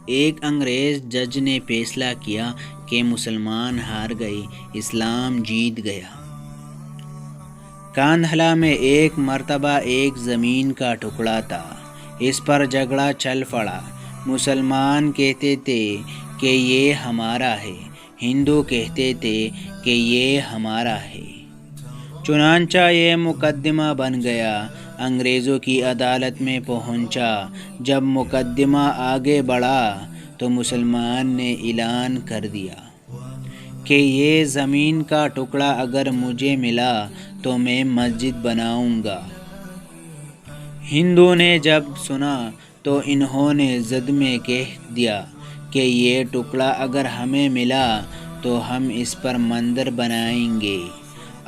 ایک انگریز جج نے فیصلہ کیا کہ مسلمان ہار گئے، اسلام جیت گیا۔ کاندھلہ میں ایک مرتبہ ایک زمین کا ٹکڑا تھا، اس پر جھگڑا چل پڑا۔ مسلمان کہتے تھے کہ یہ ہمارا ہے، ہندو کہتے تھے کہ یہ ہمارا ہے۔ چنانچہ یہ مقدمہ بن گیا، انگریزوں کی عدالت میں پہنچا۔ جب مقدمہ آگے بڑھا تو مسلمان نے اعلان کر دیا کہ یہ زمین کا ٹکڑا اگر مجھے ملا تو میں مسجد بناؤں گا۔ ہندو نے جب سنا تو انہوں نے ضد میں کہہ دیا کہ یہ ٹکڑا اگر ہمیں ملا تو ہم اس پر مندر بنائیں گے۔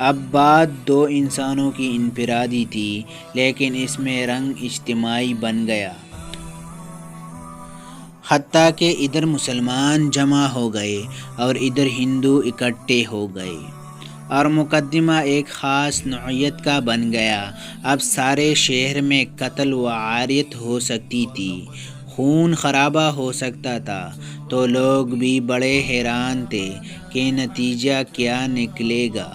اب بات دو انسانوں کی انفرادی تھی، لیکن اس میں رنگ اجتماعی بن گیا۔ حتیٰ کہ ادھر مسلمان جمع ہو گئے اور ادھر ہندو اکٹھے ہو گئے، اور مقدمہ ایک خاص نوعیت کا بن گیا۔ اب سارے شہر میں قتل و غارت ہو سکتی تھی، خون خرابہ ہو سکتا تھا، تو لوگ بھی بڑے حیران تھے کہ نتیجہ کیا نکلے گا۔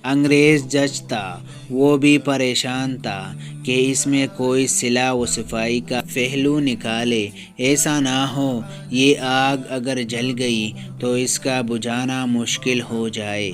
انگریز جج تھا، وہ بھی پریشان تھا کہ اس میں کوئی صلاح و صفائی کا پہلو نکالے، ایسا نہ ہو یہ آگ اگر جل گئی تو اس کا بجھانا مشکل ہو جائے۔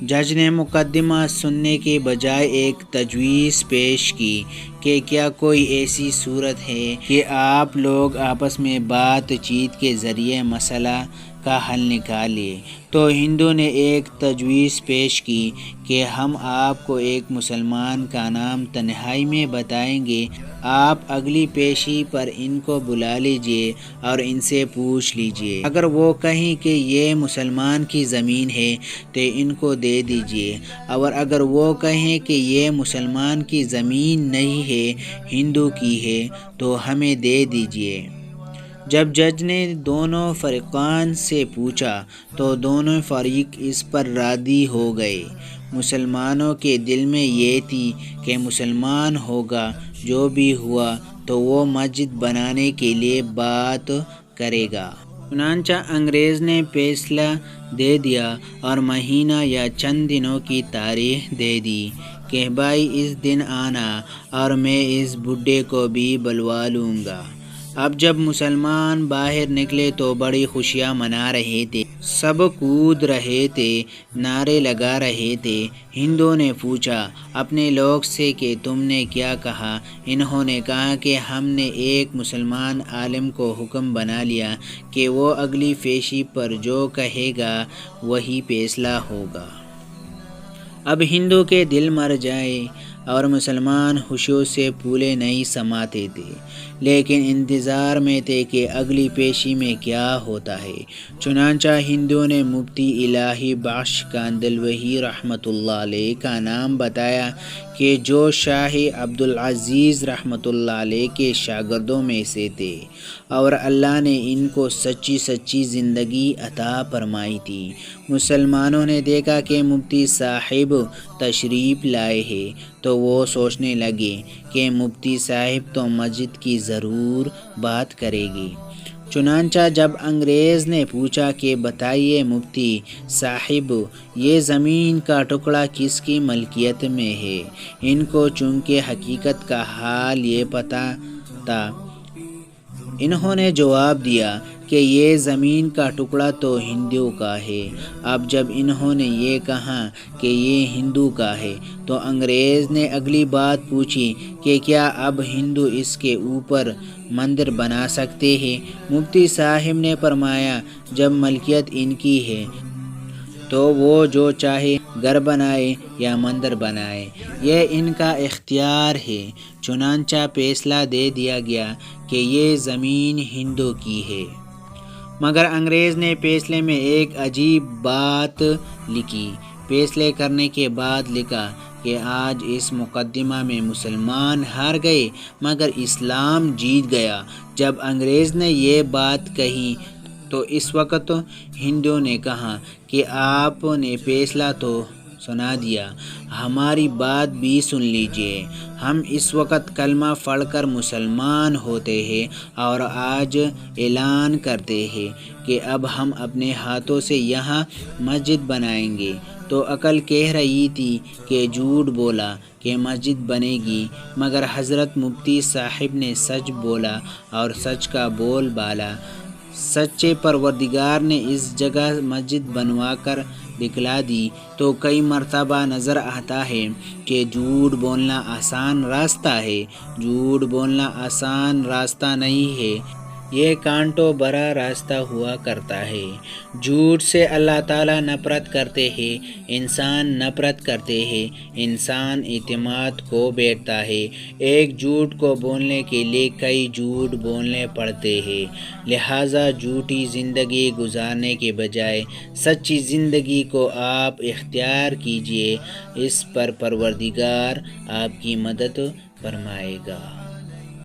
جج نے مقدمہ سننے کے بجائے ایک تجویز پیش کی کہ کیا کوئی ایسی صورت ہے کہ آپ لوگ آپس میں بات چیت کے ذریعے مسئلہ کا حل نکالیں۔ تو ہندو نے ایک تجویز پیش کی کہ ہم آپ کو ایک مسلمان کا نام تنہائی میں بتائیں گے، آپ اگلی پیشی پر ان کو بلا لیجئے اور ان سے پوچھ لیجئے، اگر وہ کہیں کہ یہ مسلمان کی زمین ہے تو ان کو دے دیجئے، اور اگر وہ کہیں کہ یہ مسلمان کی زمین نہیں ہے، ہندو کی ہے، تو ہمیں دے دیجئے۔ جب جج نے دونوں فریقین سے پوچھا تو دونوں فریق اس پر راضی ہو گئے۔ مسلمانوں کے دل میں یہ تھی کہ مسلمان ہوگا، جو بھی ہوا تو وہ مسجد بنانے کے لیے بات کرے گا۔ چنانچہ انگریز نے فیصلہ دے دیا اور مہینہ یا چند دنوں کی تاریخ دے دی کہ بھائی اس دن آنا اور میں اس بڈھے کو بھی بلوا لوں گا۔ اب جب مسلمان باہر نکلے تو بڑی خوشیاں منا رہے تھے، سب کود رہے تھے، نعرے لگا رہے تھے۔ ہندو نے پوچھا اپنے لوگ سے کہ تم نے کیا کہا؟ انہوں نے کہا کہ ہم نے ایک مسلمان عالم کو حکم بنا لیا کہ وہ اگلی پیشی پر جو کہے گا وہی فیصلہ ہوگا۔ اب ہندو کے دل مر جائے اور مسلمان خوشیوں سے پھولے نہیں سماتے تھے، لیکن انتظار میں تھے کہ اگلی پیشی میں کیا ہوتا ہے۔ چنانچہ ہندو نے مفتی الہی بخش کاندھلوی رحمۃ اللہ علیہ کا نام بتایا کہ جو شاہ عبدالعزیز رحمۃ اللہ علیہ کے شاگردوں میں سے تھے، اور اللہ نے ان کو سچی زندگی عطا فرمائی تھی۔ مسلمانوں نے دیکھا کہ مفتی صاحب تشریف لائے ہیں تو وہ سوچنے لگے کہ مفتی صاحب تو مسجد کی ضرور بات کرے گی۔ چنانچہ جب انگریز نے پوچھا کہ بتائیے مفتی صاحب، یہ زمین کا ٹکڑا کس کی ملکیت میں ہے؟ ان کو چونکہ حقیقت کا حال یہ پتہ تھا، انہوں نے جواب دیا کہ یہ زمین کا ٹکڑا تو ہندو کا ہے۔ اب جب انہوں نے یہ کہا کہ یہ ہندو کا ہے تو انگریز نے اگلی بات پوچھی کہ کیا اب ہندو اس کے اوپر مندر بنا سکتے ہیں؟ مفتی صاحب نے فرمایا جب ملکیت ان کی ہے تو وہ جو چاہے گھر بنائے یا مندر بنائے، یہ ان کا اختیار ہے۔ چنانچہ فیصلہ دے دیا گیا کہ یہ زمین ہندو کی ہے۔ مگر انگریز نے فیصلے میں ایک عجیب بات لکھی۔ فیصلے کرنے کے بعد لکھا کہ آج اس مقدمہ میں مسلمان ہار گئے مگر اسلام جیت گیا۔ جب انگریز نے یہ بات کہی تو اس وقت ہندو نے کہا کہ آپ نے فیصلہ تو سنا دیا، ہماری بات بھی سن لیجئے۔ ہم اس وقت کلمہ پڑھ کر مسلمان ہوتے ہیں اور آج اعلان کرتے ہیں کہ اب ہم اپنے ہاتھوں سے یہاں مسجد بنائیں گے۔ تو عقل کہہ رہی تھی کہ جھوٹ بولا کہ مسجد بنے گی، مگر حضرت مفتی صاحب نے سچ بولا اور سچ کا بول بالا۔ سچے پروردگار نے اس جگہ مسجد بنوا کر دکھلا دی۔ تو کئی مرتبہ نظر آتا ہے کہ جھوٹ بولنا آسان راستہ ہے۔ جھوٹ بولنا آسان راستہ نہیں ہے، یہ کانٹوں بھرا راستہ ہوا کرتا ہے۔ جھوٹ سے اللہ تعالیٰ نفرت کرتے ہیں، انسان نفرت کرتے ہیں، انسان اعتماد کھو بیٹھتا ہے۔ ایک جھوٹ کو بولنے کے لیے کئی جھوٹ بولنے پڑتے ہیں، لہٰذا جھوٹی زندگی گزارنے کے بجائے سچی زندگی کو آپ اختیار کیجئے، اس پر پروردگار آپ کی مدد فرمائے گا۔